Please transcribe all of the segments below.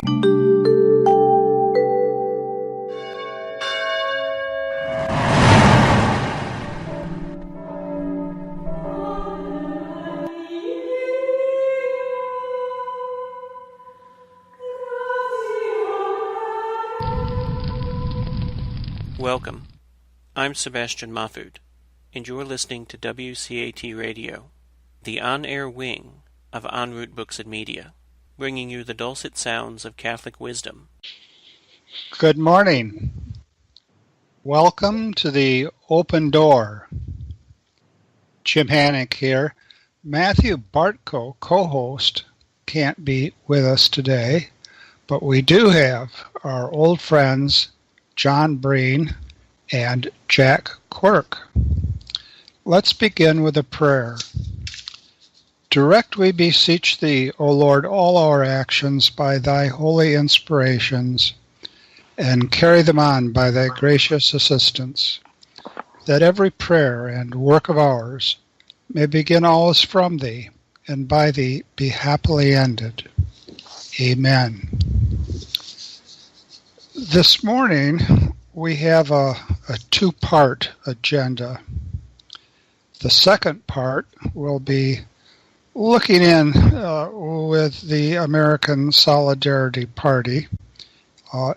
Welcome. I'm Sebastian Mahfood, and you're listening to WCAT Radio, the on-air wing of En Route Books and Media, bringing you the dulcet sounds of Catholic wisdom. Good morning. Welcome to the Open Door. Jim Hannick here. Matthew Bartko, co-host, can't be with us today, but we do have our old friends John Breen and Jack Quirk. Let's begin with a prayer. Direct, we beseech thee, O Lord, all our actions by thy holy inspirations, and carry them on by thy gracious assistance, that every prayer and work of ours may begin always from thee, and by thee be happily ended. Amen. This morning, we have a two-part agenda. The second part will be looking in with the American Solidarity Party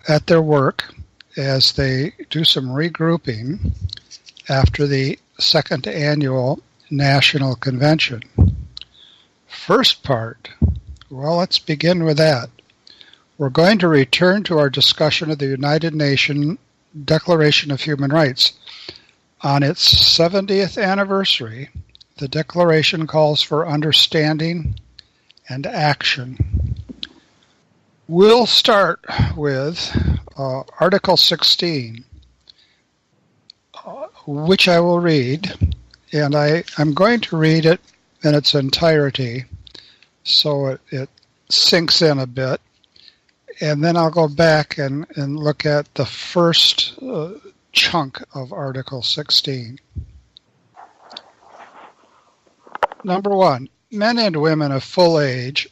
at their work as they do some regrouping after the second annual National Convention. First part, well, let's begin with that. We're going to return to our discussion of the United Nations Declaration of Human Rights. On its 70th anniversary, the Declaration calls for understanding and action. We'll start with Article 16, which I will read, and I'm going to read it in its entirety so it sinks in a bit. And then I'll go back and look at the first chunk of Article 16. Number 1, men and women of full age,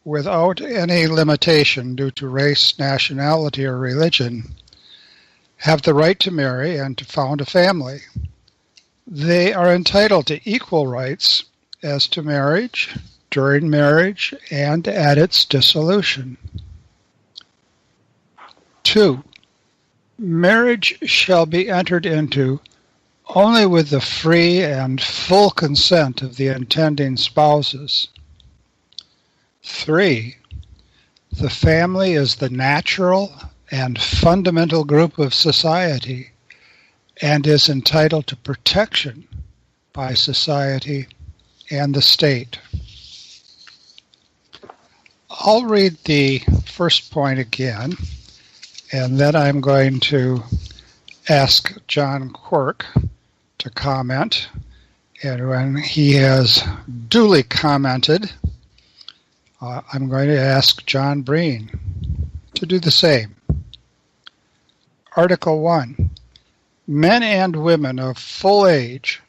without any limitation due to race, nationality, or religion, have the right to marry and to found a family. They are entitled to equal rights as to marriage, during marriage, and at its dissolution. 2, marriage shall be entered into only with the free and full consent of the intending spouses. 3, the family is the natural and fundamental group of society and is entitled to protection by society and the state. I'll read the first point again, and then I'm going to ask John Quirk to comment. And when he has duly commented, I'm going to ask John Breen to do the same. Article 1. Men and women of full age,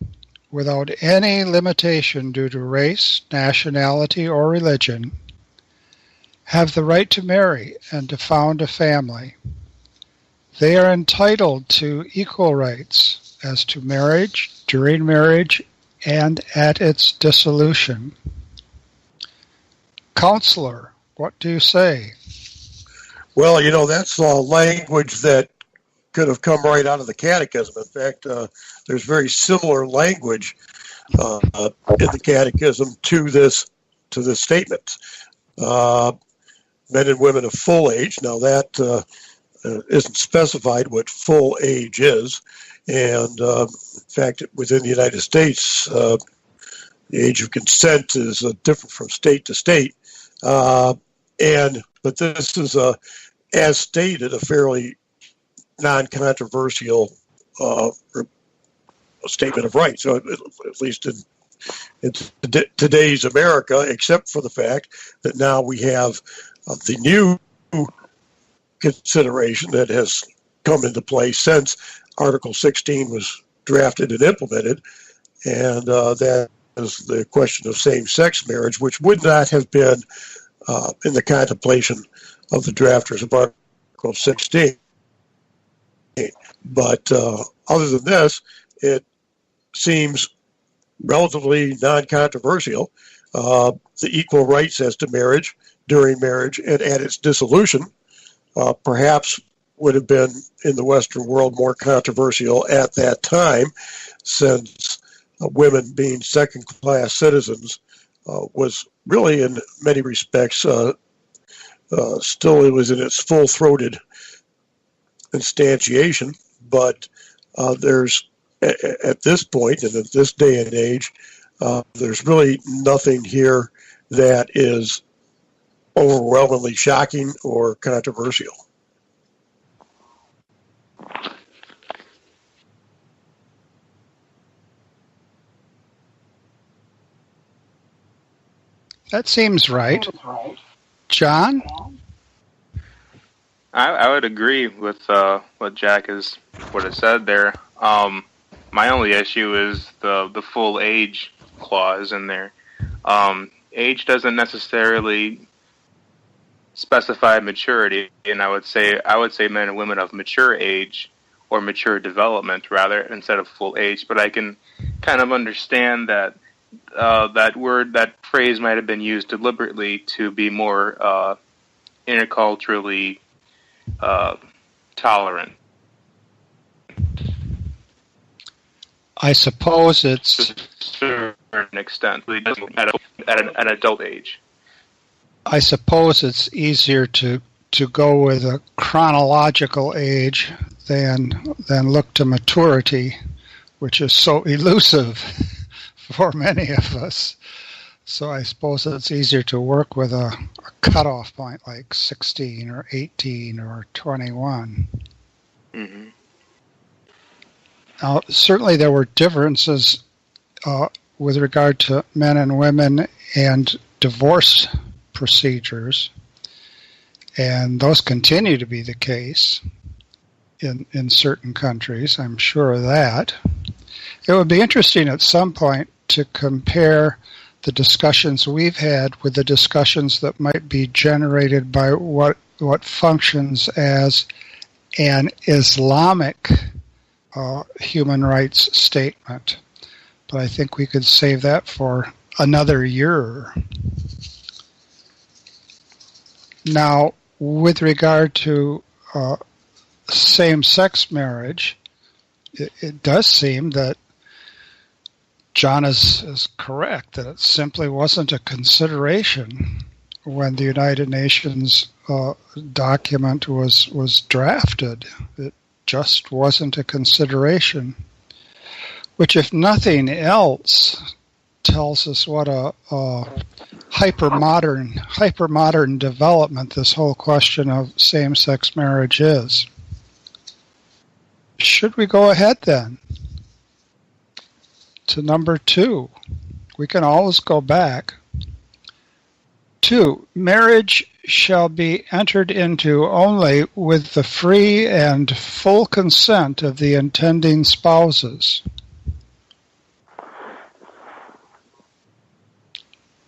without any limitation due to race, nationality, or religion, have the right to marry and to found a family. They are entitled to equal rights as to marriage, during marriage, and at its dissolution. Counselor, what do you say? Well, that's language that could have come right out of the Catechism. In fact, there's very similar language in the Catechism to this statement. Men and women of full age. Now that isn't specified what full age is, and in fact, within the United States, the age of consent is different from state to state. But this is as stated, a fairly non-controversial statement of rights. So at least in today's America, except for the fact that now we have the new consideration that has come into play since Article 16 was drafted and implemented, and that is the question of same-sex marriage, which would not have been in the contemplation of the drafters of Article 16. But other than this, it seems relatively non-controversial. The equal rights as to marriage, during marriage, and at its dissolution perhaps would have been in the Western world more controversial at that time, since women being second-class citizens was really, in many respects, still it was in its full-throated instantiation. But there's, at this point and at this day and age, there's really nothing here that is overwhelmingly shocking or controversial. That seems right. John? I would agree with what Jack has said there. My only issue is the full age clause in there. Age doesn't necessarily specify maturity, and I would say men and women of mature age or mature development rather, instead of full age. But I can kind of understand that that phrase might have been used deliberately to be more interculturally tolerant. I suppose it's to a certain extent, at an adult age. I suppose it's easier to go with a chronological age than look to maturity, which is so elusive for many of us. So I suppose it's easier to work with a cutoff point like 16 or 18 or 21. Mm-hmm. Now, certainly there were differences with regard to men and women and divorce procedures, and those continue to be the case in certain countries. I'm sure of that. It would be interesting at some point to compare the discussions we've had with the discussions that might be generated by what functions as an Islamic human rights statement. But I think we could save that for another year. Now, with regard to same-sex marriage, it does seem that John is correct, that it simply wasn't a consideration when the United Nations document was drafted. It just wasn't a consideration, which, if nothing else, tells us what a hyper-modern development this whole question of same-sex marriage is. Should we go ahead then to number 2? We can always go back. 2, marriage shall be entered into only with the free and full consent of the intending spouses.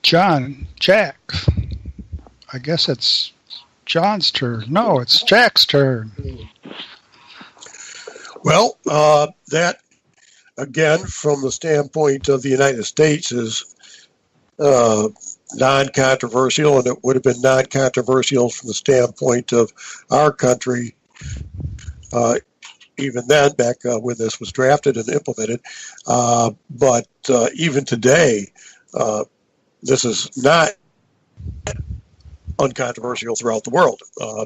Jack, I guess it's John's turn. No, it's Jack's turn. Well, that, again, from the standpoint of the United States, is non-controversial, and it would have been non-controversial from the standpoint of our country even then, back when this was drafted and implemented. But even today, this is not uncontroversial throughout the world.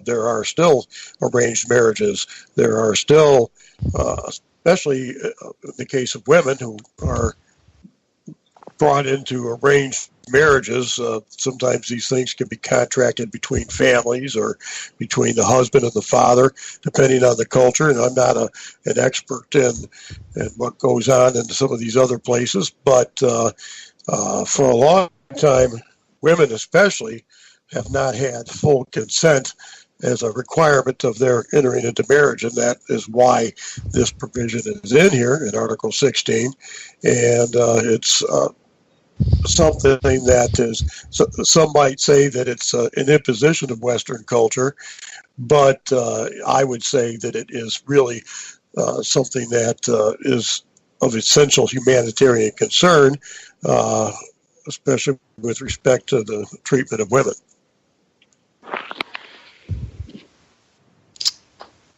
There are still arranged marriages. There are still, especially in the case of women who are brought into arranged marriages, sometimes these things can be contracted between families or between the husband and the father, depending on the culture. And I'm not an expert in what goes on in some of these other places, but for a long time, women especially have not had full consent as a requirement of their entering into marriage, and that is why this provision is in here in Article 16, and it's something that is, some might say that it's an imposition of Western culture, but I would say that it is really something that is of essential humanitarian concern, especially with respect to the treatment of women.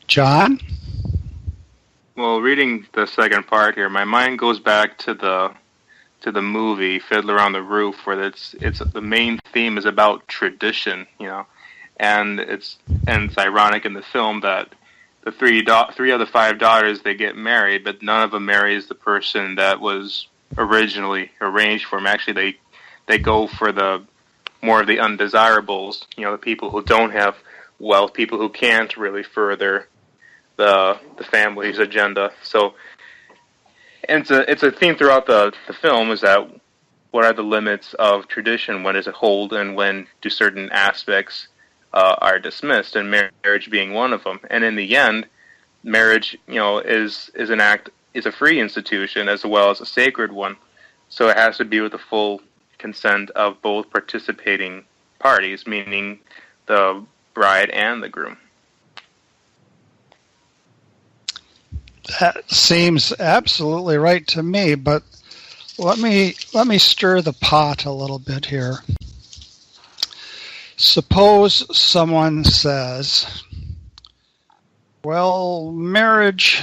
John? Well, reading the second part here, my mind goes back to the movie Fiddler on the Roof, where it's the main theme is about tradition, and it's ironic in the film that the three of the five daughters, they get married, but none of them marries the person that was originally arranged for them. Actually, they go for the more of the undesirables, the people who don't have wealth, people who can't really further the family's agenda. So, and it's a theme throughout the film, is that what are the limits of tradition? When does it hold, and when do certain aspects are dismissed, and marriage being one of them. And in the end, marriage, is a free institution as well as a sacred one. So it has to be with the full consent of both participating parties, meaning the bride and the groom. That seems absolutely right to me, but let me stir the pot a little bit here. Suppose someone says, well, marriage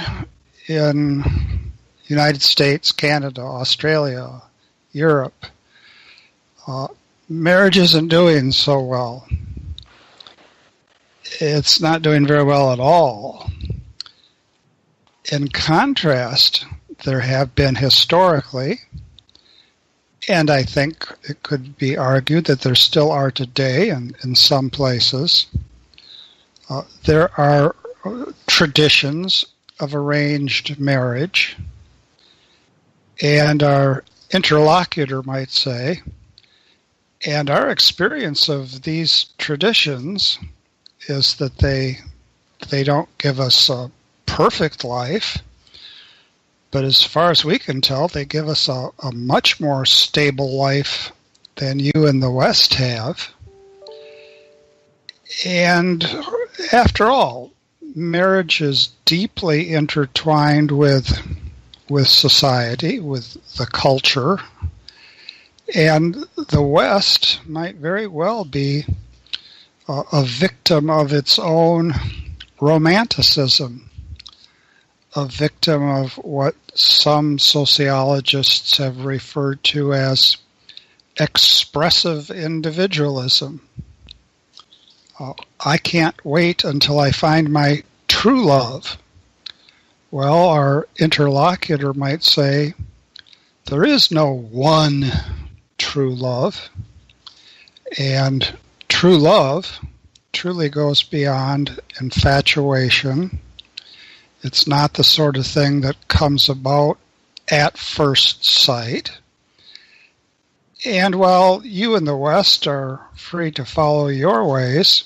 in United States, Canada, Australia, Europe, marriage isn't doing so well. It's not doing very well at all. In contrast, there have been historically, and I think it could be argued that there still are today in some places, there are traditions of arranged marriage, and our interlocutor might say, and our experience of these traditions is that they don't give us a perfect life, but as far as we can tell, they give us a much more stable life than you in the West have. And after all, marriage is deeply intertwined with society, with the culture, and the West might very well be a victim of its own romanticism, a victim of what some sociologists have referred to as expressive individualism. I can't wait until I find my true love. Well, our interlocutor might say, there is no one true love, and true love truly goes beyond infatuation. It's not the sort of thing that comes about at first sight. And while you in the West are free to follow your ways,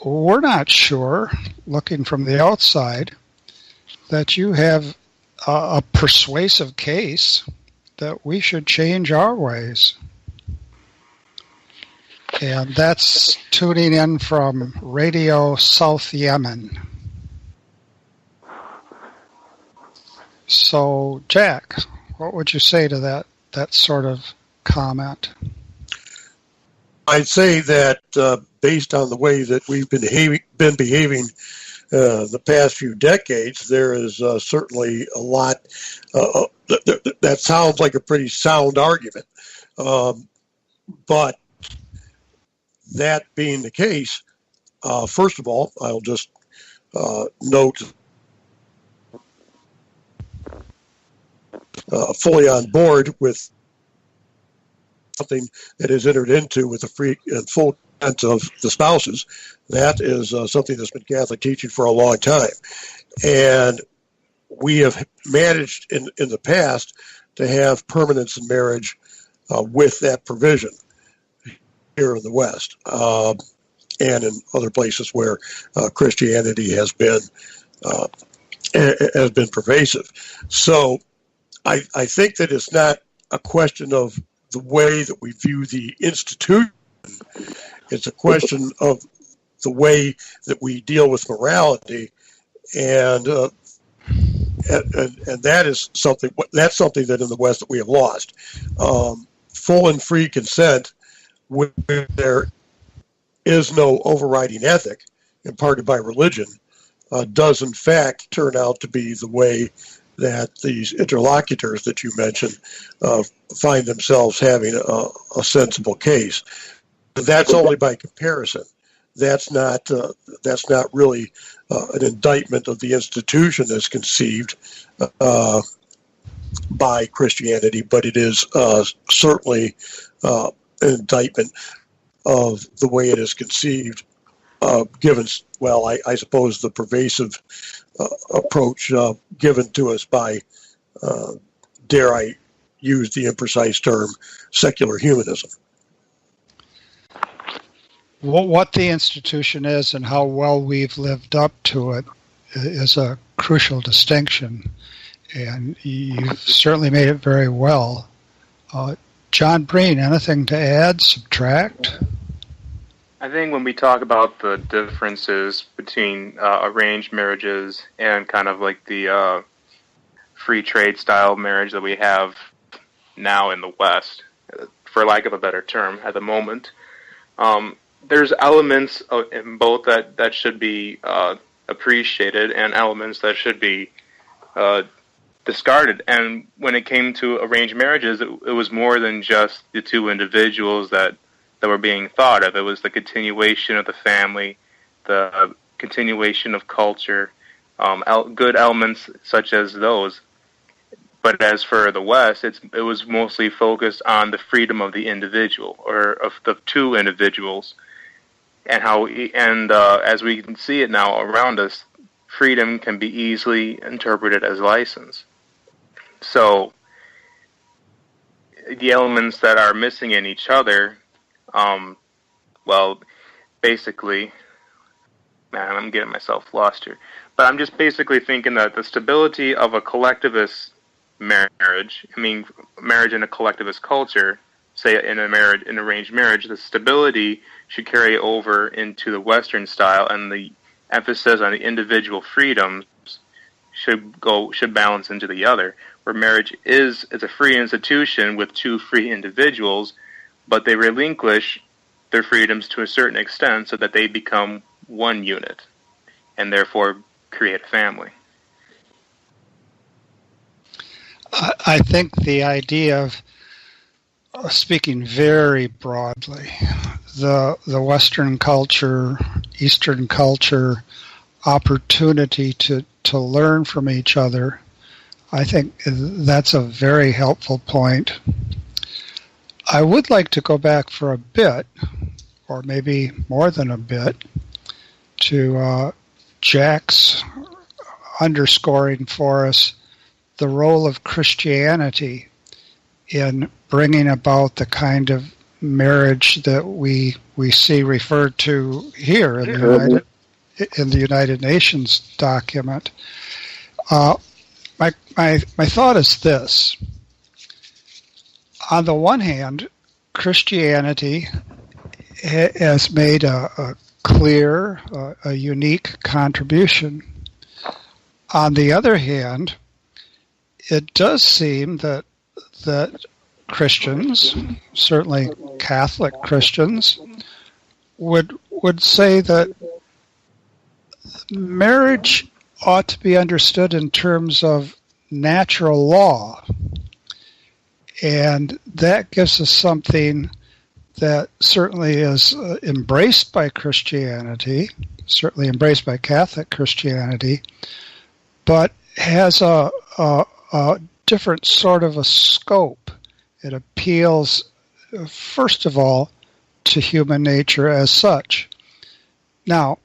we're not sure, looking from the outside, that you have a persuasive case that we should change our ways. And that's tuning in from Radio South Yemen. So, Jack, what would you say to that sort of comment? I'd say that based on the way that we've been behaving the past few decades, there is certainly a lot that sounds like a pretty sound argument. But that being the case, first of all, I'll just note fully on board with something that is entered into with the free and full consent of the spouses. That is something that's been Catholic teaching for a long time. And we have managed in the past to have permanence in marriage with that provision here in the West and in other places where Christianity has been pervasive. So I think that it's not a question of the way that we view the institution. It's a question of the way that we deal with morality, and that is something. That's something that in the West that we have lost. Full and free consent, where there is no overriding ethic imparted by religion, does in fact turn out to be the way that these interlocutors that you mentioned find themselves having a sensible case. But that's only by comparison. That's not really an indictment of the institution as conceived by Christianity, but it is certainly an indictment of the way it is conceived, given, well, I suppose the pervasive approach given to us by, dare I use the imprecise term, secular humanism. What the institution is and how well we've lived up to it is a crucial distinction, and you've certainly made it very well. John Breen, anything to add, subtract? I think when we talk about the differences between arranged marriages and kind of like the free trade style marriage that we have now in the West, for lack of a better term, at the moment, there's elements in both that should be appreciated and elements that should be discarded. And when it came to arranged marriages, it was more than just the two individuals that were being thought of. It was the continuation of the family, the continuation of culture, good elements such as those. But as for the West, it was mostly focused on the freedom of the individual, or of the two individuals, and as we can see it now around us, freedom can be easily interpreted as license. So the elements that are missing in each other, well, basically, man, I'm getting myself lost here. But I'm just basically thinking that the stability of a collectivist marriage, marriage in a collectivist culture, say in an arranged marriage, the stability should carry over into the Western style, and the emphasis on the individual freedoms should balance into the other, where marriage is a free institution with two free individuals, but they relinquish their freedoms to a certain extent so that they become one unit and therefore create a family. I think the idea of, speaking very broadly, the Western culture, Eastern culture, opportunity to learn from each other, I think that's a very helpful point. I would like to go back for a bit, or maybe more than a bit, to Jack's underscoring for us the role of Christianity in bringing about the kind of marriage that we see referred to here in the United Nations document. My thought is this. On the one hand, Christianity has made a clear, a unique contribution. On the other hand, it does seem that Christians, certainly Catholic Christians, would say that marriage ought to be understood in terms of natural law. And that gives us something that certainly is embraced by Christianity, certainly embraced by Catholic Christianity, but has a different sort of a scope. It appeals, first of all, to human nature as such. Now,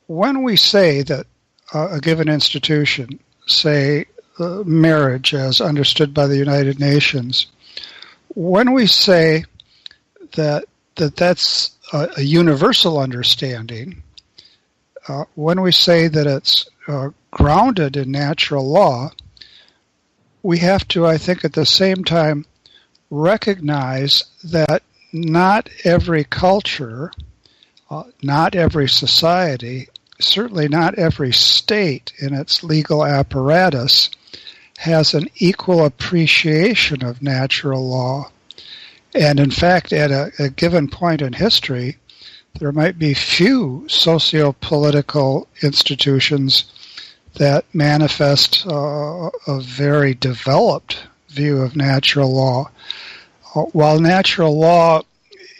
when we say that a given institution, say marriage as understood by the United Nations, when we say that's a universal understanding, when we say that it's grounded in natural law, we have to, I think, at the same time recognize that not every culture, not every society, certainly not every state in its legal apparatus has an equal appreciation of natural law. And in fact, at a given point in history, there might be few socio-political institutions that manifest a very developed view of natural law. While natural law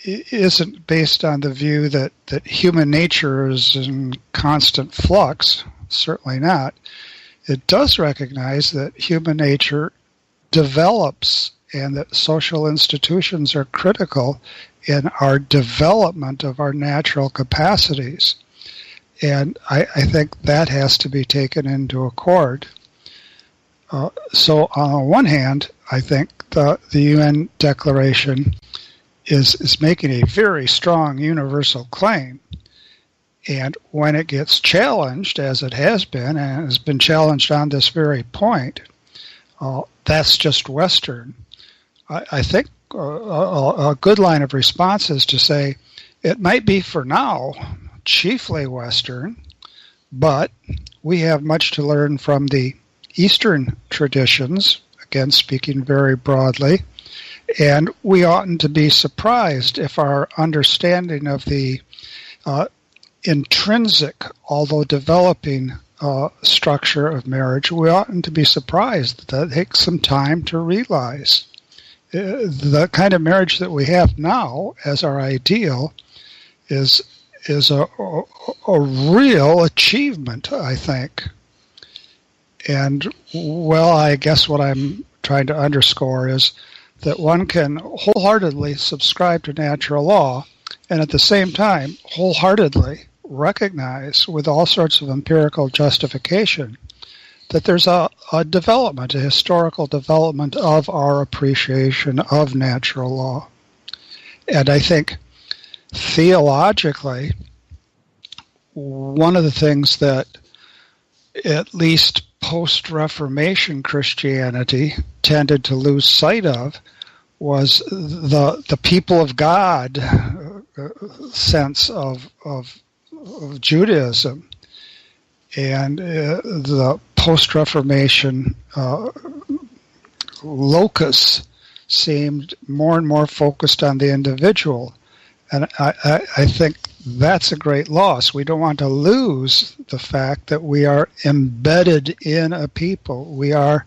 isn't based on the view that human nature is in constant flux, certainly not, it does recognize that human nature develops and that social institutions are critical in our development of our natural capacities. And I think that has to be taken into accord. So on the one hand, I think the UN Declaration is making a very strong universal claim. And when it gets challenged, as it has been, and has been challenged on this very point, that's just Western. I think a good line of response is to say it might be for now chiefly Western, but we have much to learn from the Eastern traditions, again speaking very broadly, and we oughtn't to be surprised if our understanding of the intrinsic, although developing structure of marriage, we oughtn't to be surprised that it takes some time to realize. The kind of marriage that we have now as our ideal is a real achievement, I think. And, well, I guess what I'm trying to underscore is that one can wholeheartedly subscribe to natural law and at the same time wholeheartedly recognize with all sorts of empirical justification that there's a development, a historical development of our appreciation of natural law. And I think theologically, one of the things that at least post-Reformation Christianity tended to lose sight of was the people of God sense of Judaism. And the post-Reformation locus seemed more and more focused on the individual. And I think that's a great loss. We don't want to lose the fact that we are embedded in a people. We are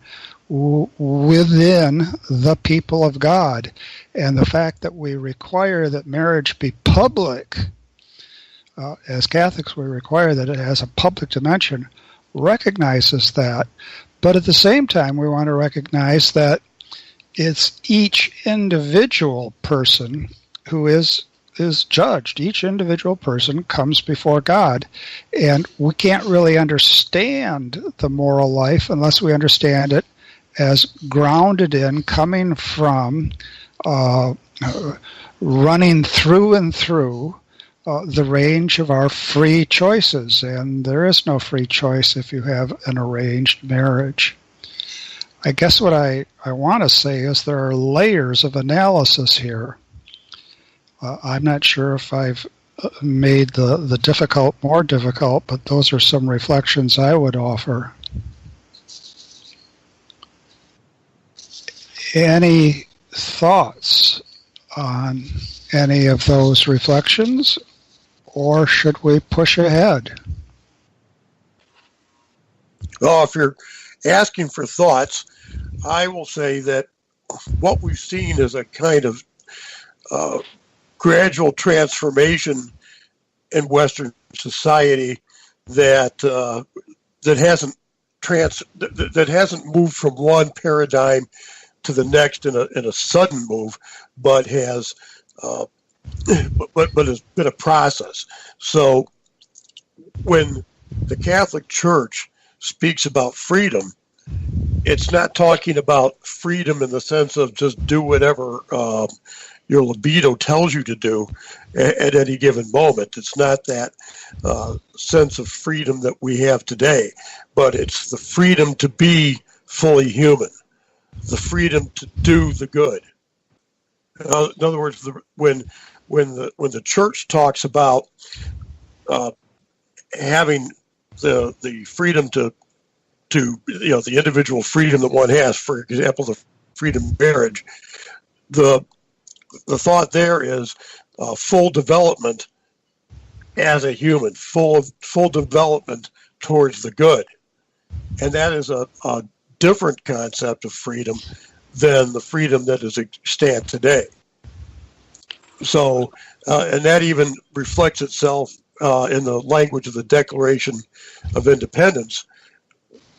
within the people of God. And the fact that we require that marriage be public, as Catholics we require that it has a public dimension, recognizes that. But at the same time, we want to recognize that it's each individual person who is judged. Each individual person comes before God, and we can't really understand the moral life unless we understand it as grounded in, coming from, running through and through the range of our free choices. And there is no free choice if you have an arranged marriage. I guess what I want to say is there are layers of analysis here. I'm not sure if I've made the difficult more difficult, but those are some reflections I would offer. Any thoughts on any of those reflections, or should we push ahead? Well, if you're asking for thoughts, I will say that what we've seen is a kind of gradual transformation in Western society that hasn't moved from one paradigm to the next in a sudden move, but has been a process. So when the Catholic Church speaks about freedom, it's not talking about freedom in the sense of just do whatever your libido tells you to do at any given moment. It's not that sense of freedom that we have today, but it's the freedom to be fully human, the freedom to do the good, In other words, when the church talks about having the freedom to the individual freedom that one has, for example, the freedom of marriage, the thought there is full development as a human, full development towards the good, and that is a different concept of freedom than the freedom that is extant today. So, and that even reflects itself in the language of the Declaration of Independence,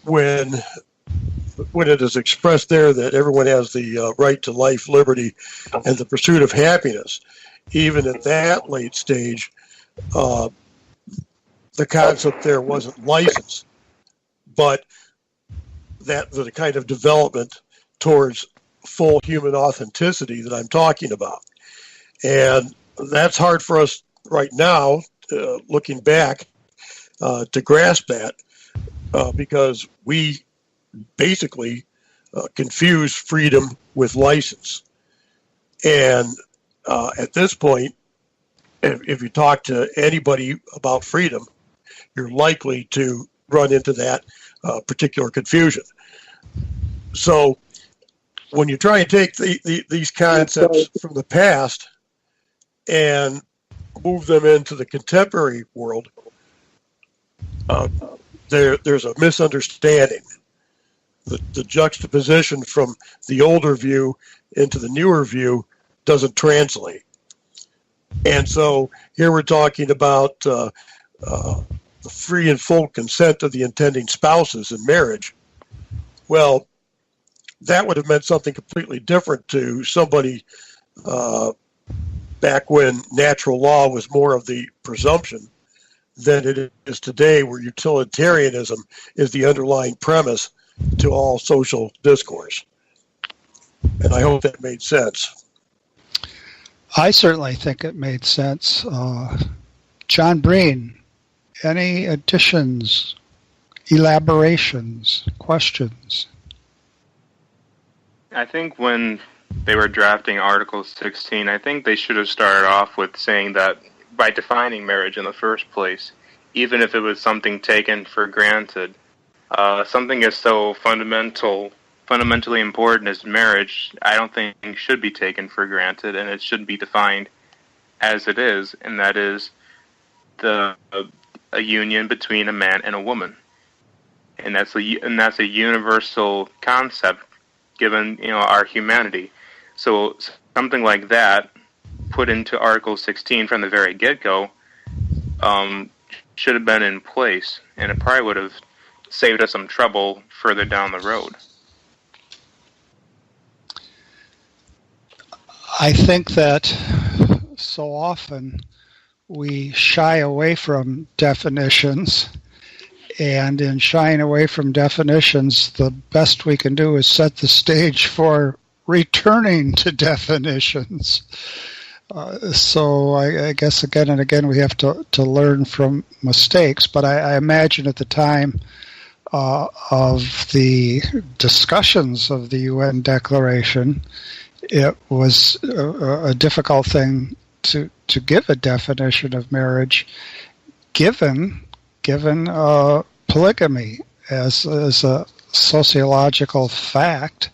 when it is expressed there that everyone has the right to life, liberty, and the pursuit of happiness. Even at that late stage, the concept there wasn't license, but that the kind of development towards full human authenticity that I'm talking about. And that's hard for us right now, looking back, to grasp that, because we basically confuse freedom with license. And at this point, if you talk to anybody about freedom, you're likely to run into that particular confusion. So when you try and take these concepts from the past and move them into the contemporary world, there's a misunderstanding. The juxtaposition from the older view into the newer view doesn't translate. And so here we're talking about the free and full consent of the intending spouses in marriage. Well, that would have meant something completely different to somebody back when natural law was more of the presumption than it is today, where utilitarianism is the underlying premise to all social discourse. And I hope that made sense. I certainly think it made sense. John Breen, any additions, elaborations, questions? I think when they were drafting Article 16, I think they should have started off with saying that by defining marriage in the first place, even if it was something taken for granted, something as so fundamentally important as marriage, I don't think should be taken for granted, and it should be defined as it is, and that is a union between a man and a woman, and that's a universal concept given our humanity. So something like that put into Article 16 from the very get-go should have been in place, and it probably would have saved us some trouble further down the road. I think that so often we shy away from definitions, and in shying away from definitions, the best we can do is set the stage for returning to definitions. So I guess again and again we have to learn from mistakes, but I imagine at the time of the discussions of the UN Declaration, it was a difficult thing to give a definition of marriage, given polygamy as a sociological fact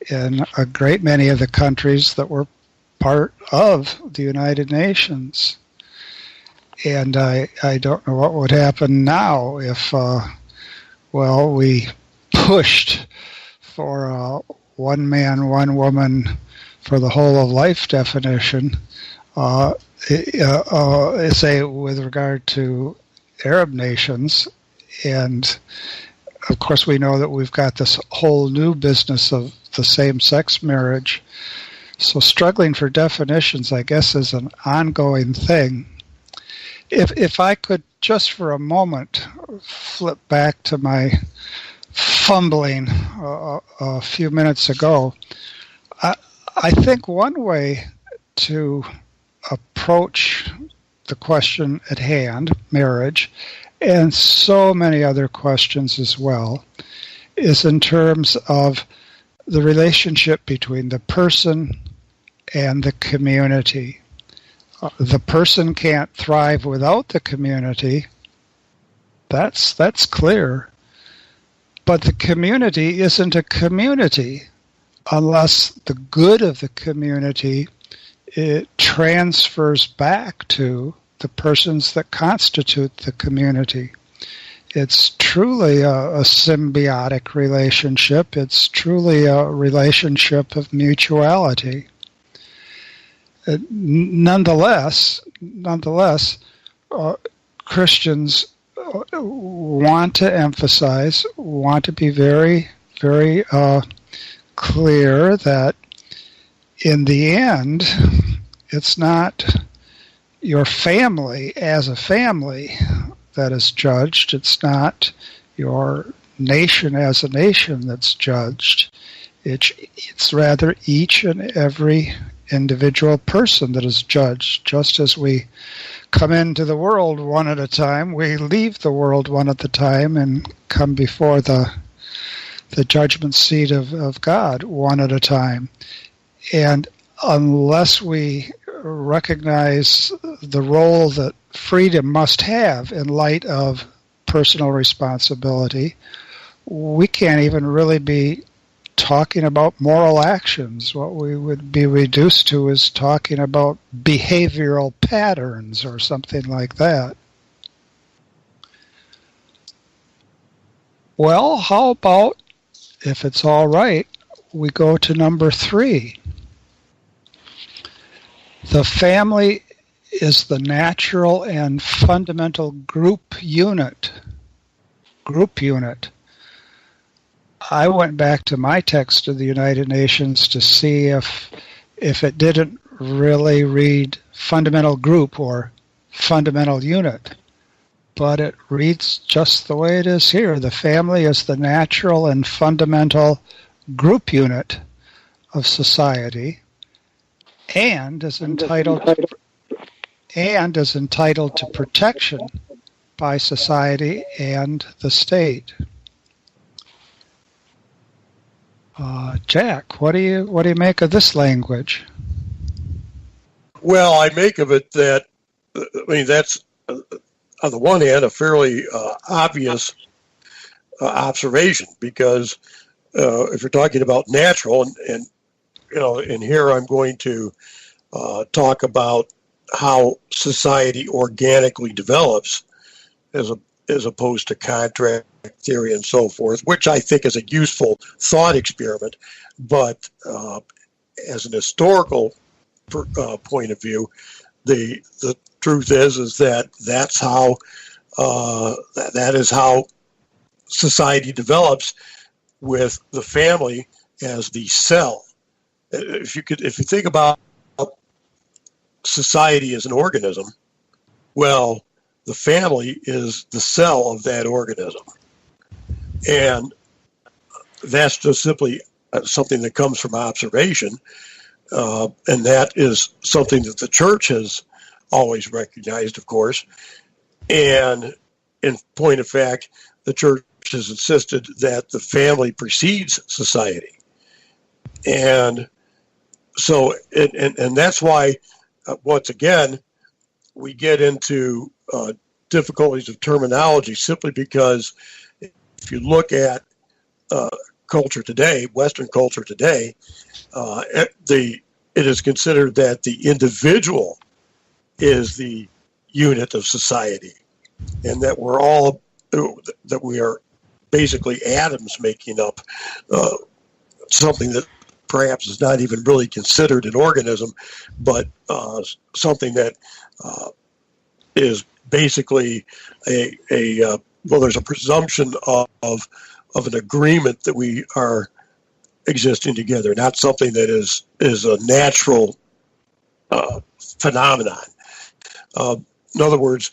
in a great many of the countries that were part of the United Nations. And I don't know what would happen now if, we pushed for one man, one woman for the whole of life definition, say with regard to Arab nations. And of course we know that we've got this whole new business of the same-sex marriage. So struggling for definitions, I guess, is an ongoing thing. If I could just for a moment flip back to my fumbling a few minutes ago, I think one way to approach the question at hand, marriage, and so many other questions as well, is in terms of the relationship between the person and the community. The person can't thrive without the community. That's clear. But the community isn't a community unless the good of the community it transfers back to the persons that constitute the community. It's truly a symbiotic relationship. It's truly a relationship of mutuality. Nonetheless, Christians want to emphasize, want to be very, very clear that in the end, it's not your family as a family that is judged. It's not your nation as a nation that's judged. It's rather each and every individual person that is judged. Just as we come into the world one at a time, we leave the world one at a time and come before the judgment seat of God one at a time. And unless we recognize the role that freedom must have in light of personal responsibility, we can't even really be talking about moral actions. What we would be reduced to is talking about behavioral patterns or something like that. Well, how about, if it's all right, we go to number 3. The family is the natural and fundamental group unit. I went back to my text of the United Nations to see if it didn't really read fundamental group or fundamental unit. But it reads just the way it is here. The family is the natural and fundamental group unit of society and is entitled to protection by society and the state. Jack, what do you make of this language? Well, I make of it that, that's on the one hand a fairly obvious observation, because if you're talking about natural, and here I'm going to talk about how society organically develops as opposed to contract theory and so forth, which I think is a useful thought experiment. But as an historical point of view, the truth is that that is how society develops, with the family as the cell. If you think about society as an organism, well, the family is the cell of that organism. And that's just simply something that comes from observation. And that is something that the church has always recognized, of course. And in point of fact, the church has insisted that the family precedes society. And so, and that's why, once again, we get into difficulties of terminology, simply because if you look at culture today, Western culture today, it is considered that the individual is the unit of society, and that we are basically atoms making up something that perhaps is not even really considered an organism, but something that is basically there's a presumption of an agreement that we are existing together, not something that is a natural phenomenon. In other words,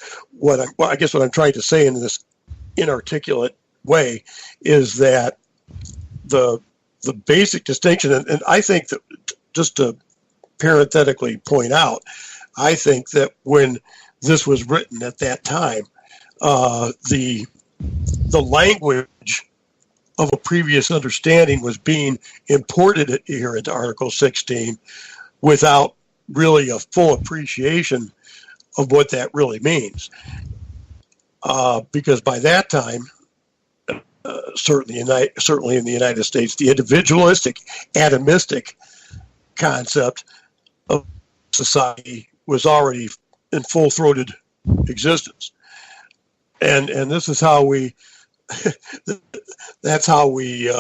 I guess what I'm trying to say in this inarticulate way is that the basic distinction, and I think that, just to parenthetically point out, I think that when this was written at that time, the language of a previous understanding was being imported here into Article 16 without really a full appreciation of what that really means. Because by that time, certainly in the United States, the individualistic, atomistic concept of society was already in full-throated existence. And this is how we, that's how we,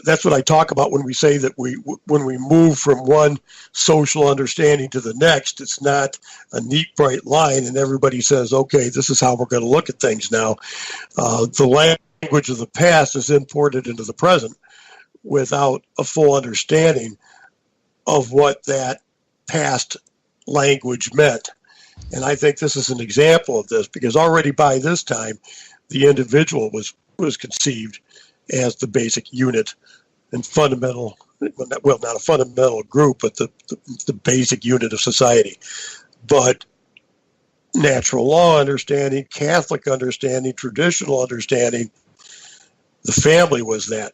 that's what I talk about when we say that when we move from one social understanding to the next, it's not a neat, bright line, and everybody says, okay, this is how we're going to look at things now. The language of the past is imported into the present without a full understanding of what that past language meant. And I think this is an example of this, because already by this time, the individual was conceived as the basic unit and fundamental, well, not a fundamental group, but the basic unit of society. But natural law understanding, Catholic understanding, traditional understanding, the family was that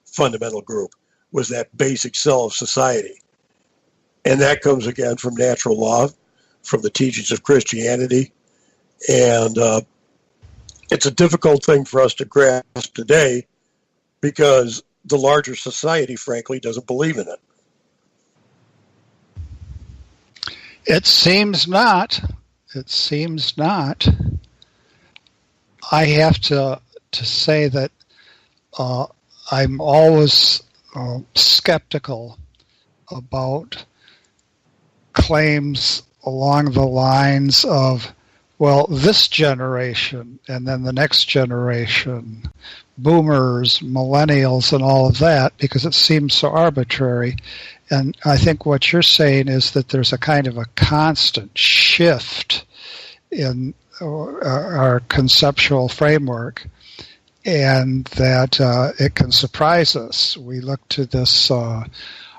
fundamental group, was that basic cell of society. And that comes again from natural law, from the teachings of Christianity. And it's a difficult thing for us to grasp today because the larger society, frankly, doesn't believe in it. It seems not. It seems not. I have to say that I'm always skeptical about claims along the lines of, well, this generation and then the next generation, boomers, millennials, and all of that, because it seems so arbitrary. And I think what you're saying is that there's a kind of a constant shift in our conceptual framework, and that it can surprise us. We look to this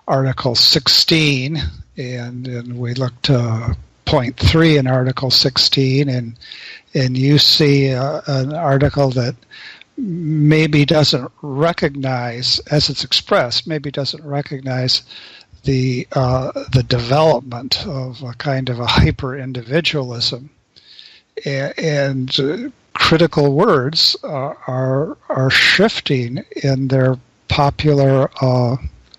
Article 16, and we look to point 3 in Article 16, and you see an article that maybe doesn't recognize, as it's expressed, maybe doesn't recognize the development of a kind of a hyper-individualism. And critical words are shifting in their popular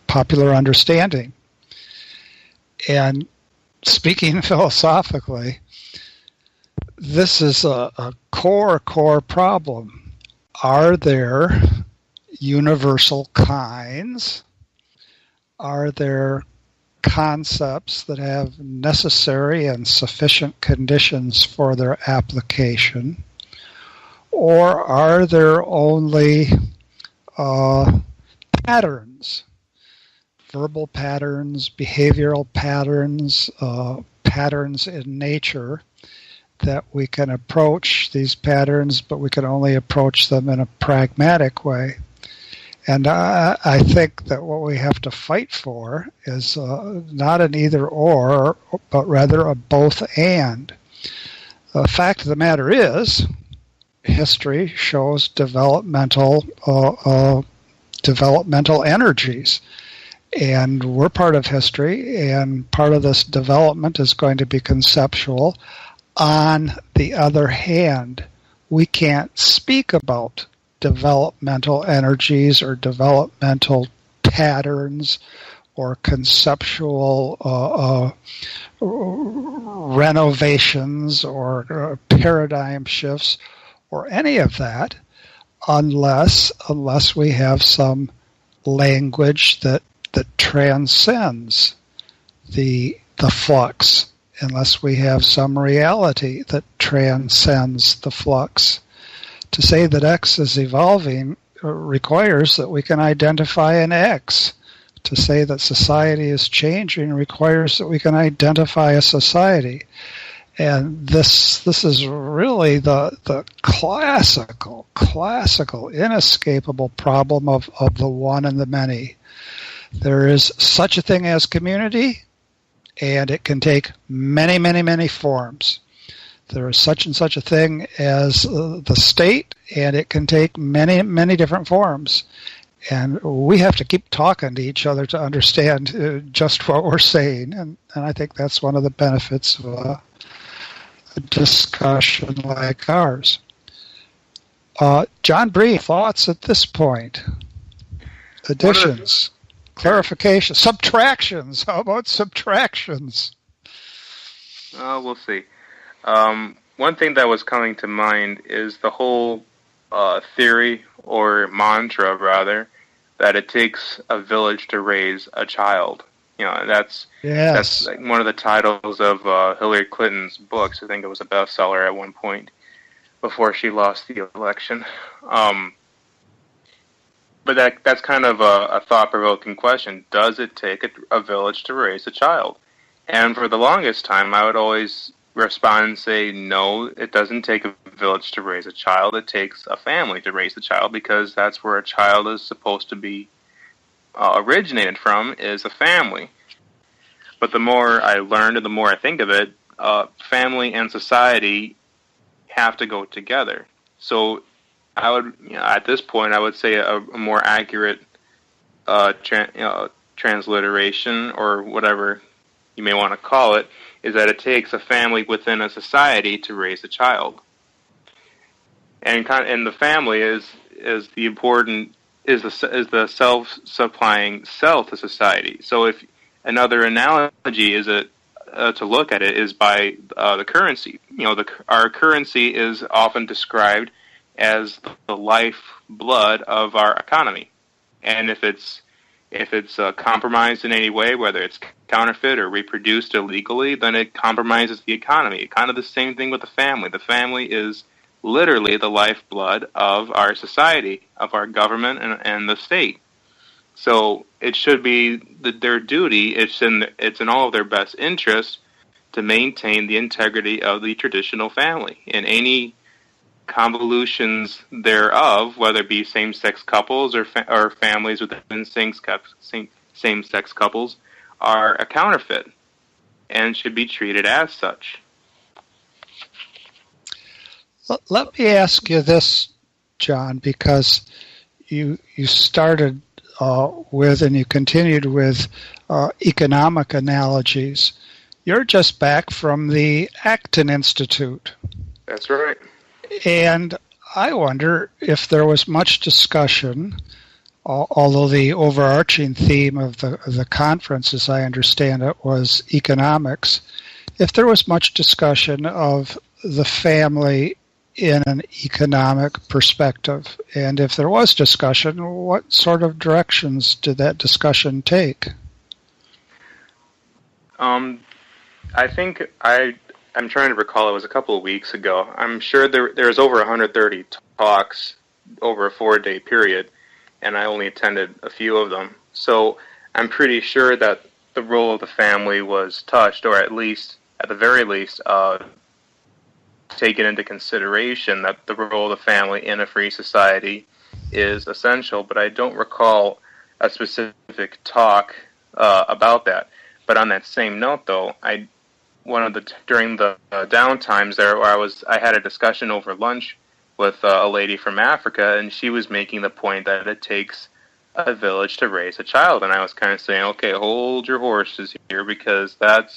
understanding. And speaking philosophically, this is a core problem. Are there universal kinds? Are there concepts that have necessary and sufficient conditions for their application? Or are there only patterns, verbal patterns, behavioral patterns, patterns in nature that we can approach these patterns, but we can only approach them in a pragmatic way? And I think that what we have to fight for is not an either or, but rather a both and. The fact of the matter is, history shows developmental energies. And we're part of history, and part of this development is going to be conceptual. On the other hand, we can't speak about developmental energies or developmental patterns or conceptual renovations or paradigm shifts or any of that unless we have some language that transcends the flux, unless we have some reality that transcends the flux. To say that X is evolving requires that we can identify an X. To say that society is changing requires that we can identify a society. And this is really the classical, inescapable problem of the one and the many. There is such a thing as community, and it can take many, many, many forms. There is such and such a thing as the state, and it can take many, many different forms. And we have to keep talking to each other to understand just what we're saying. And I think that's one of the benefits of a discussion like ours. John Bree, thoughts at this point? Additions, clarifications, subtractions. How about subtractions? We'll see. One thing that was coming to mind is the whole theory, or mantra rather, that it takes a village to raise a child. You know, that's like one of the titles of Hillary Clinton's books. I think it was a bestseller at one point before she lost the election. But that's kind of a thought-provoking question. Does it take a village to raise a child? And for the longest time, I would always respond and say, no, it doesn't take a village to raise a child. It takes a family to raise a child, because that's where a child is supposed to be originated from, is a family. But the more I learned and the more I think of it, family and society have to go together. So I would, at this point, I would say a more accurate transliteration, or whatever you may want to call it, is that it takes a family within a society to raise a child. And the family is the self-supplying cell to society. So if another analogy is to look at it is by the currency. Our currency is often described as the lifeblood of our economy, and if it's compromised in any way, whether it's counterfeit or reproduced illegally, then it compromises the economy. Kind of the same thing with the family. The family is literally the lifeblood of our society, of our government and the state. So it should be their duty. It's in all of their best interest to maintain the integrity of the traditional family. And any convolutions thereof, whether it be same-sex couples or families within same-sex couples, are a counterfeit and should be treated as such. Let me ask you this, John, because you started with and you continued with economic analogies. You're just back from the Acton Institute. That's right. And I wonder if there was much discussion, although the overarching theme of the conference, as I understand it, was economics, if there was much discussion of the family in an economic perspective. And if there was discussion, what sort of directions did that discussion take? I think I'm trying to recall, it was a couple of weeks ago. I'm sure there was over 130 talks over a 4-day period, and I only attended a few of them. So I'm pretty sure that the role of the family was touched, or at the very least, taken into consideration, that the role of the family in a free society is essential. But I don't recall a specific talk about that. But on that same note, though, during the downtimes there, where I had a discussion over lunch with a lady from Africa, and she was making the point that it takes a village to raise a child, and I was kind of saying, okay, hold your horses here, because that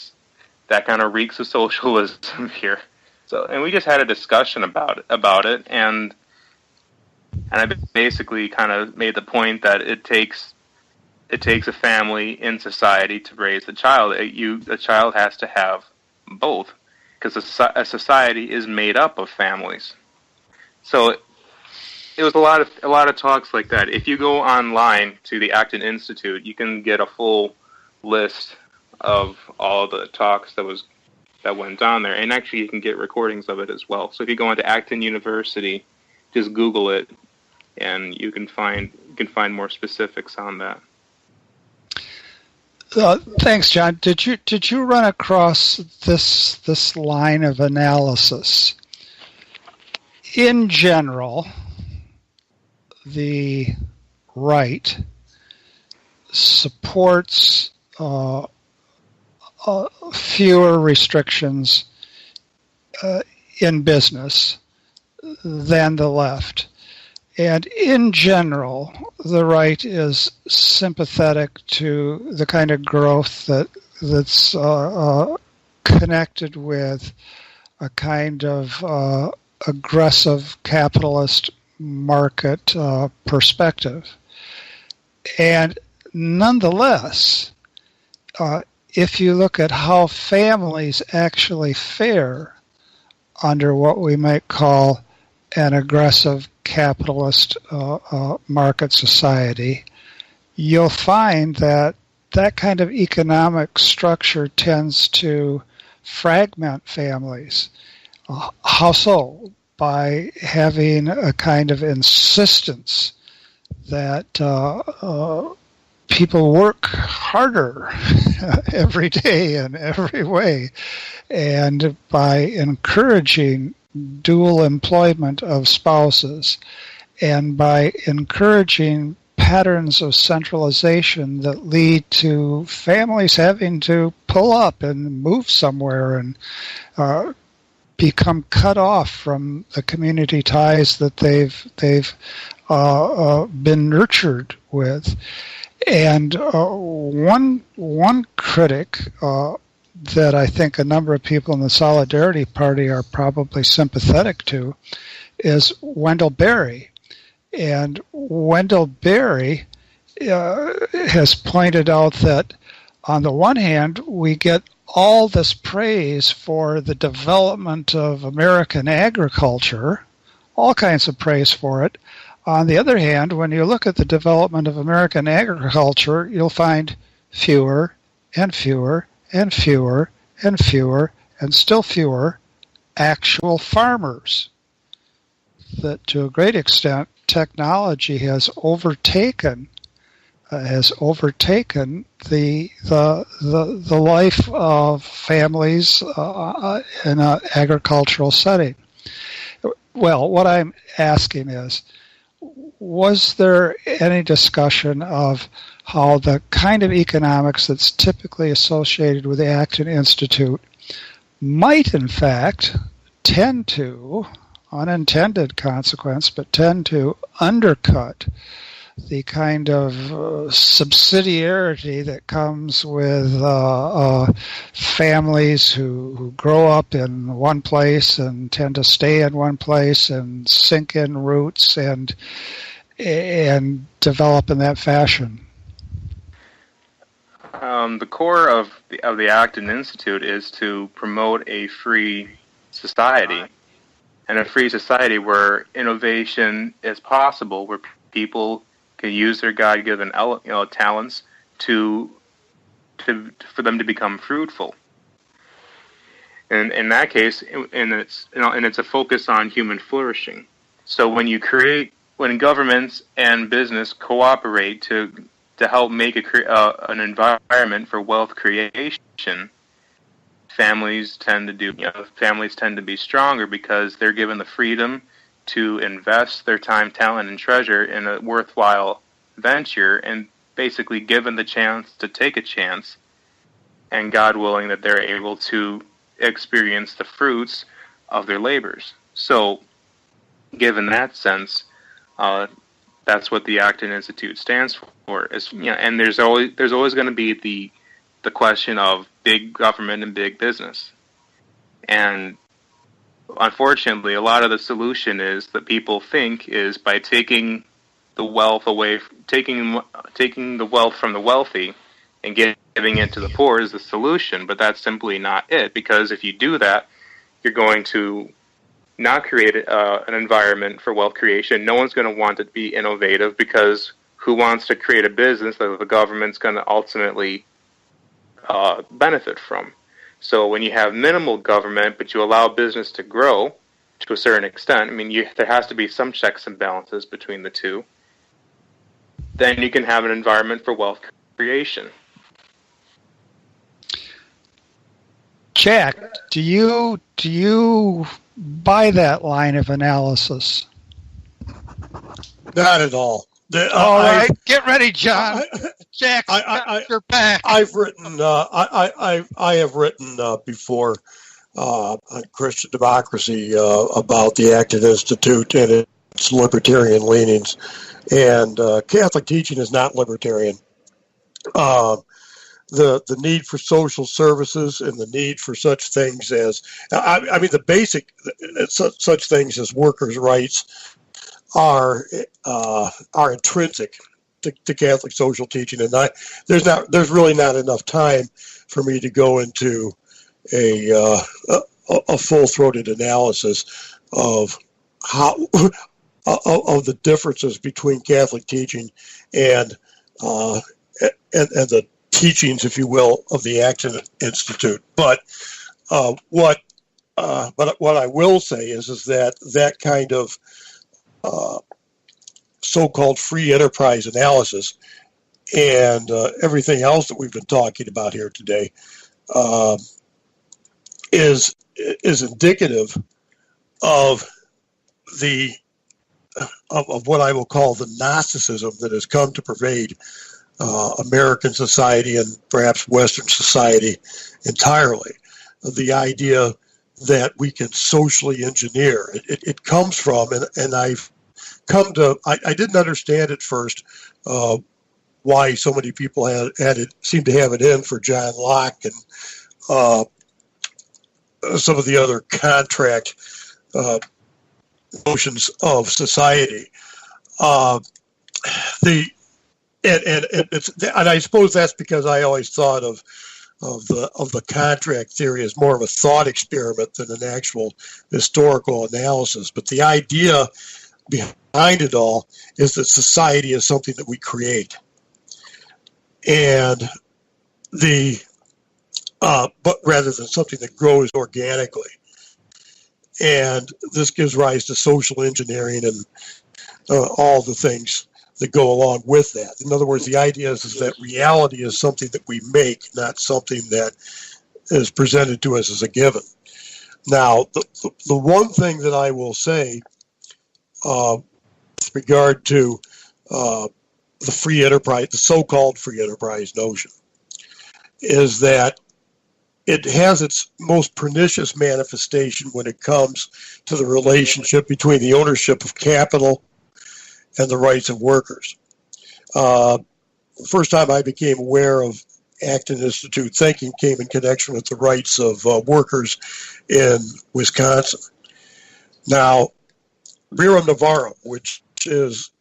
kind of reeks of socialism here. So, and we just had a discussion about it, and I basically kind of made the point that it takes a family in society to raise a child. A child has to have both, because a society is made up of families. So it was a lot of talks like that. If you go online to the Acton Institute, you can get a full list of all the talks that went on there, and actually you can get recordings of it as well. So if you go into Acton University, just Google it, and you can find more specifics on that. Thanks, John. Did you run across this line of analysis? In general, the right supports fewer restrictions in business than the left. And in general, the right is sympathetic to the kind of growth that's connected with a kind of aggressive capitalist market perspective. And nonetheless, if you look at how families actually fare under what we might call an aggressive capitalist market society, you'll find that that kind of economic structure tends to fragment families. How so? By having a kind of insistence that people work harder every day in every way, and by encouraging dual employment of spouses, and by encouraging patterns of centralization that lead to families having to pull up and move somewhere and become cut off from the community ties that they've been nurtured with. And one critic that I think a number of people in the Solidarity Party are probably sympathetic to is Wendell Berry. And Wendell Berry has pointed out that on the one hand, we get all this praise for the development of American agriculture, all kinds of praise for it. On the other hand, when you look at the development of American agriculture, you'll find fewer and fewer and fewer and fewer and still fewer actual farmers. That to a great extent, technology has overtaken the life of families in an agricultural setting. Well, what I'm asking is, was there any discussion of how the kind of economics that's typically associated with the Acton Institute might, in fact, tend to, unintended consequence, but tend to undercut the kind of subsidiarity that comes with families who grow up in one place and tend to stay in one place and sink in roots and develop in that fashion? The core of the Acton Institute is to promote a free society, and a free society where innovation is possible, where people can use their God-given talents for them to become fruitful. And in that case, it's a focus on human flourishing. So when governments and business cooperate to help make an environment for wealth creation, families tend to be stronger because they're given the freedom to invest their time, talent, and treasure in a worthwhile venture, and basically given the chance to take a chance, and God willing that they're able to experience the fruits of their labors. So, given that sense, that's what the Acton Institute stands for. And there's always going to be the question of big government and big business, and unfortunately, a lot of the solution is that people think is by taking the wealth away, taking the wealth from the wealthy and giving it to the poor is the solution. But that's simply not it, because if you do that, you're going to not create an environment for wealth creation. No one's going to want to be innovative, because who wants to create a business that the government's going to ultimately benefit from? So when you have minimal government, but you allow business to grow to a certain extent, there has to be some checks and balances between the two, then you can have an environment for wealth creation. Jack, do you buy that line of analysis? Not at all. All right, get ready, John. Jack, your back. I've written. I have written before on Christian democracy about the Acton Institute and its libertarian leanings. And Catholic teaching is not libertarian. The need for social services and the need for such things as, I mean, the basic such things as workers' rights are intrinsic to Catholic social teaching, and there's really not enough time for me to go into a full-throated analysis of how of the differences between Catholic teaching and the teachings, if you will, of the Acton Institute. But what I will say is that kind of so-called free enterprise analysis and everything else that we've been talking about here today is indicative of what I will call the Gnosticism that has come to pervade American society and perhaps Western society entirely. The idea that we can socially engineer. It comes from, and I've come to, I didn't understand at first why so many people seemed to have it in for John Locke and some of the other contract notions of society. And I suppose that's because I always thought of the contract theory as more of a thought experiment than an actual historical analysis. But the idea behind it all is that society is something that we create, and but rather than something that grows organically. And this gives rise to social engineering and all the things that go along with that. In other words, the idea is that reality is something that we make, not something that is presented to us as a given. Now, the one thing that I will say with regard to the free enterprise, the so-called free enterprise notion, is that it has its most pernicious manifestation when it comes to the relationship between the ownership of capital and the rights of workers. The first time I became aware of Acton Institute thinking came in connection with the rights of workers in Wisconsin. Now, Rerum Novarum, which has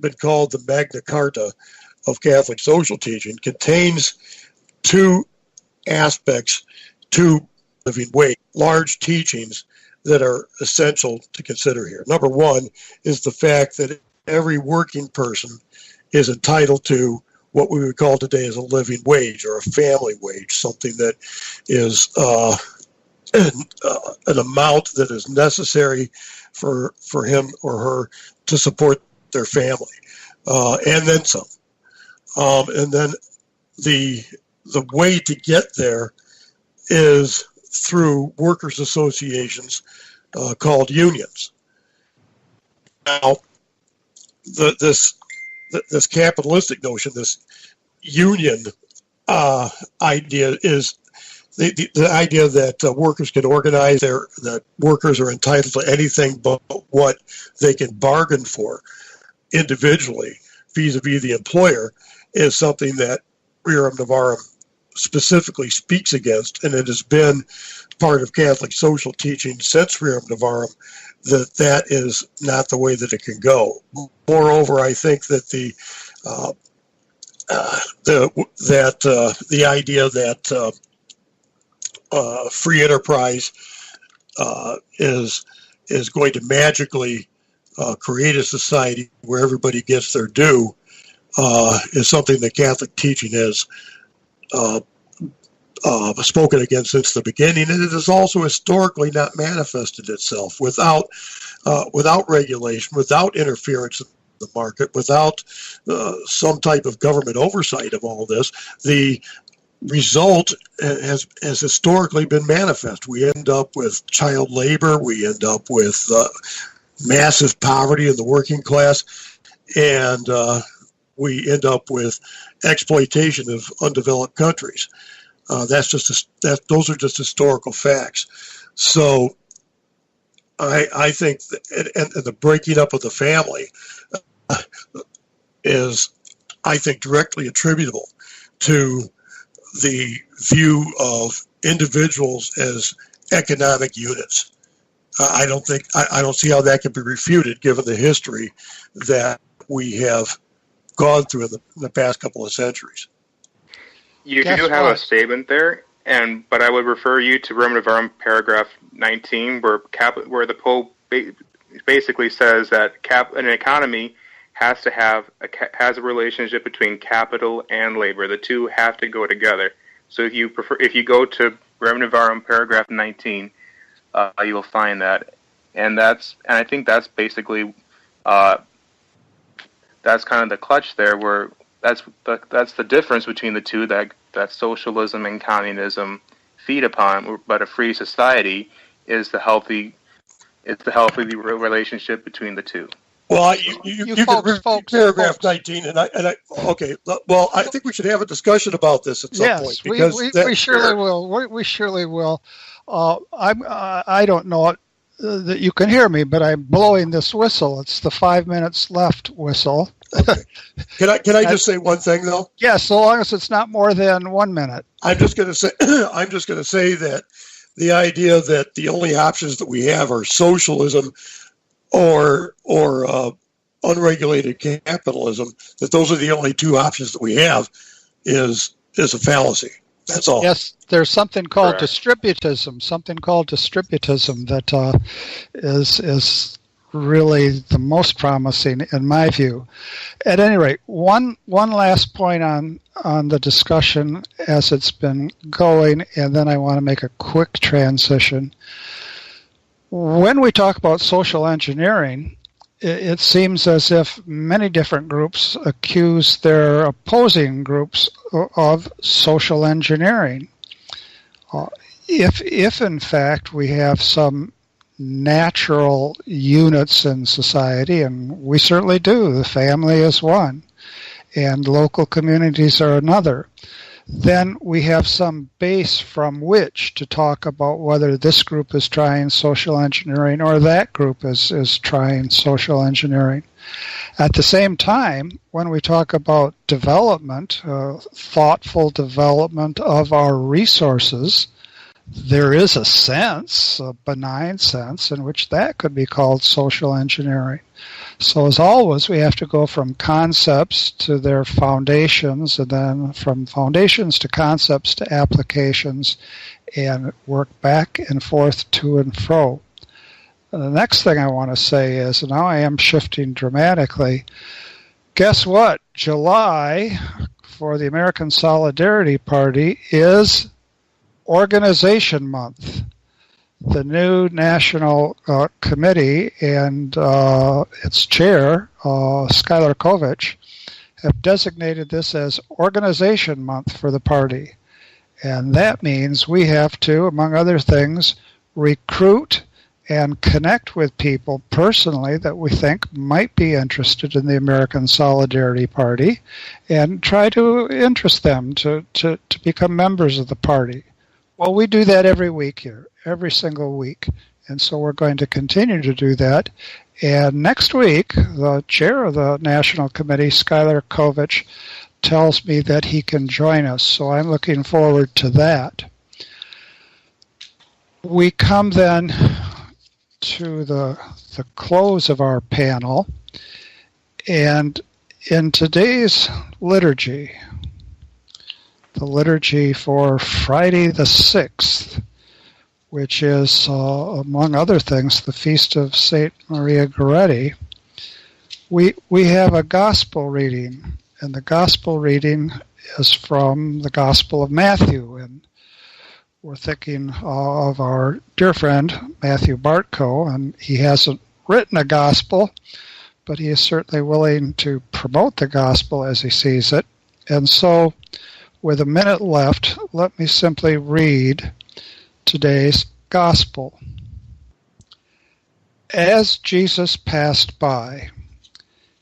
been called the Magna Carta of Catholic social teaching, contains two aspects to living wage, large teachings that are essential to consider here. Number one is the fact that every working person is entitled to what we would call today as a living wage or a family wage, something that is an amount that is necessary for him or her to support their family, and then some. And then the way to get there is through workers' associations called unions. Now, this capitalistic notion, this union idea, is the idea that workers can organize, that workers are entitled to anything but what they can bargain for individually vis-a-vis the employer, is something that Rerum Novarum specifically speaks against, and it has been part of Catholic social teaching since Rerum Novarum that is not the way that it can go. Moreover, I think that the idea that free enterprise is going to magically create a society where everybody gets their due is something that Catholic teaching has spoken against since the beginning, and it has also historically not manifested itself without regulation, without interference in the market, without some type of government oversight of all this. The result has historically been manifest. We end up with child labor, we end up with massive poverty in the working class, and we end up with exploitation of undeveloped countries. Those are just historical facts. So I think and the breaking up of the family is, I think, directly attributable to the view of individuals as economic units. I don't see how that can be refuted given the history that we have gone through in the past couple of centuries. You do have a statement there, but I would refer you to Roman Novarum paragraph 19, where the Pope basically says that an economy has a relationship between capital and labor. The two have to go together. So if you go to Roman Novarum paragraph 19, you will find that, and I think that's basically that's kind of the clutch there, where that's the difference between the two that socialism and communism feed upon. But a free society is the healthy relationship between the two. Well, you can read paragraph 19, and I okay. Well, I think we should have a discussion about this at some point, because we surely will. We surely will. I don't know that you can hear me, but I'm blowing this whistle. It's the 5 minutes left whistle. Okay. Can I just say one thing though? Yes, so long as it's not more than 1 minute. I'm just going to say that the idea that the only options that we have are socialism or unregulated capitalism, that those are the only two options that we have, is a fallacy. That's all. Yes, there's something called distributism. That is really the most promising in my view. At any rate, one last point on the discussion as it's been going, and then I want to make a quick transition. When we talk about social engineering, it seems as if many different groups accuse their opposing groups of social engineering. If in fact we have some natural units in society, and we certainly do, the family is one, and local communities are another, then we have some base from which to talk about whether this group is trying social engineering or that group is trying social engineering. At the same time, when we talk about development, thoughtful development of our resources, there is a sense, a benign sense, in which that could be called social engineering. So as always, we have to go from concepts to their foundations, and then from foundations to concepts to applications, and work back and forth to and fro. And the next thing I want to say is, now I am shifting dramatically, guess what? July for the American Solidarity Party is Organization Month. The new national committee and its chair, Skylar Kovich, have designated this as Organization Month for the party. And that means we have to, among other things, recruit and connect with people personally that we think might be interested in the American Solidarity Party, and try to interest them to become members of the party. Well, we do that every week here, every single week. And so we're going to continue to do that. And next week, the chair of the National Committee, Skylar Kovich, tells me that he can join us. So I'm looking forward to that. We come then to the close of our panel. And in today's liturgy, the liturgy for Friday the 6th, which is, among other things, the feast of St. Maria Goretti, we have a gospel reading, and the gospel reading is from the Gospel of Matthew, and we're thinking of our dear friend Matthew Bartko, and he hasn't written a gospel, but he is certainly willing to promote the gospel as he sees it. And so, with a minute left, let me simply read today's gospel. As Jesus passed by,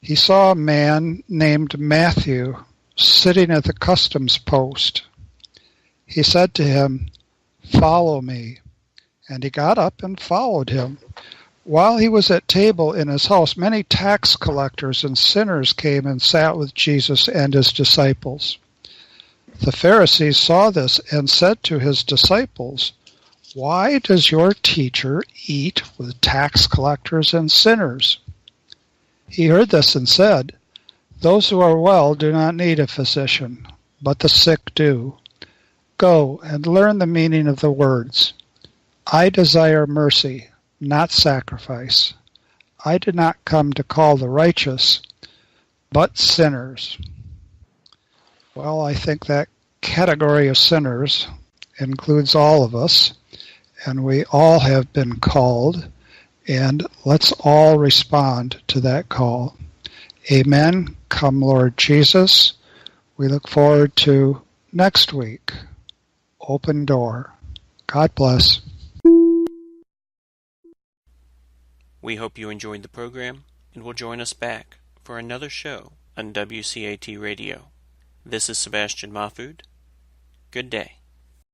he saw a man named Matthew sitting at the customs post. He said to him, "Follow me." And he got up and followed him, While he was at table in his house, many tax collectors and sinners came and sat with Jesus and his disciples. The Pharisees saw this and said to his disciples, "Why does your teacher eat with tax collectors and sinners?" He heard this and said, "Those who are well do not need a physician, but the sick do. Go and learn the meaning of the words. I desire mercy, not sacrifice. I did not come to call the righteous, but sinners." Well, I think that category of sinners includes all of us, and we all have been called, and let's all respond to that call. Amen. Come, Lord Jesus. We look forward to next week. Open door. God bless. We hope you enjoyed the program and will join us back for another show on WCAT Radio. This is Sebastian Mahfood. Good day.